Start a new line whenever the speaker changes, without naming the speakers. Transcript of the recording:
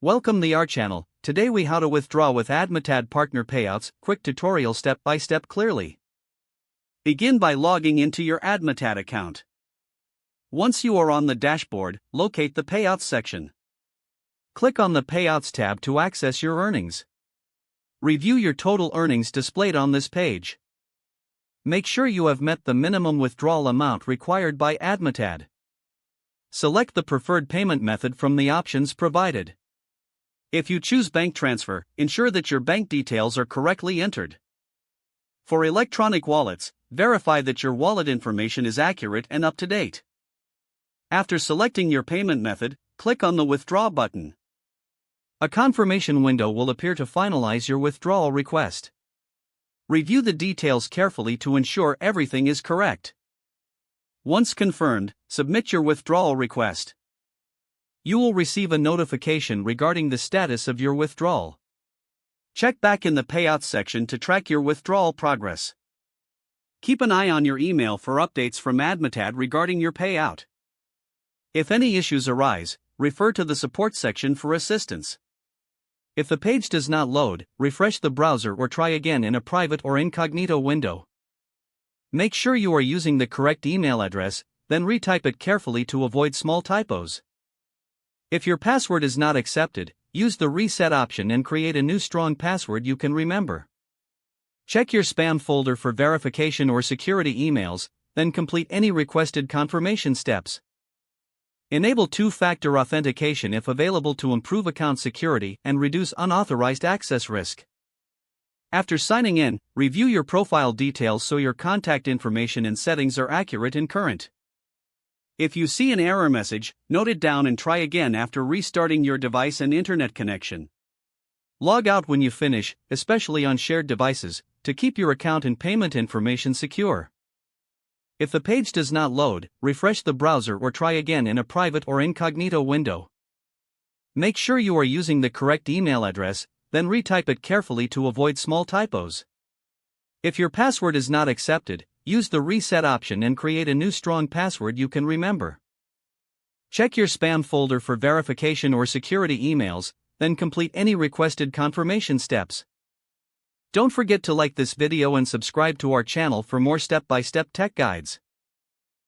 Welcome to our channel. Today we how to withdraw with Admitad partner payouts, quick tutorial step by step clearly. Begin by logging into your Admitad account. Once you are on the dashboard, locate the Payouts section. Click on the Payouts tab to access your earnings. Review your total earnings displayed on this page. Make sure you have met the minimum withdrawal amount required by Admitad. Select the preferred payment method from the options provided. If you choose bank transfer, ensure that your bank details are correctly entered. For electronic wallets, verify that your wallet information is accurate and up to date. After selecting your payment method, click on the Withdraw button. A confirmation window will appear to finalize your withdrawal request. Review the details carefully to ensure everything is correct. Once confirmed, submit your withdrawal request. You will receive a notification regarding the status of your withdrawal. Check back in the Payouts section to track your withdrawal progress. Keep an eye on your email for updates from Admitad regarding your payout. If any issues arise, refer to the support section for assistance. If the page does not load, refresh the browser or try again in a private or incognito window. Make sure you are using the correct email address, then retype it carefully to avoid small typos. If your password is not accepted, use the reset option and create a new strong password you can remember. Check your spam folder for verification or security emails, then complete any requested confirmation steps. Enable two-factor authentication if available to improve account security and reduce unauthorized access risk. After signing in, review your profile details so your contact information and settings are accurate and current. If you see an error message, note it down and try again after restarting your device and internet connection. Log out when you finish, especially on shared devices, to keep your account and payment information secure. If the page does not load, refresh the browser or try again in a private or incognito window. Make sure you are using the correct email address, then retype it carefully to avoid small typos. If your password is not accepted, use the reset option and create a new strong password you can remember. Check your spam folder for verification or security emails, then complete any requested confirmation steps. Don't forget to like this video and subscribe to our channel for more step-by-step tech guides.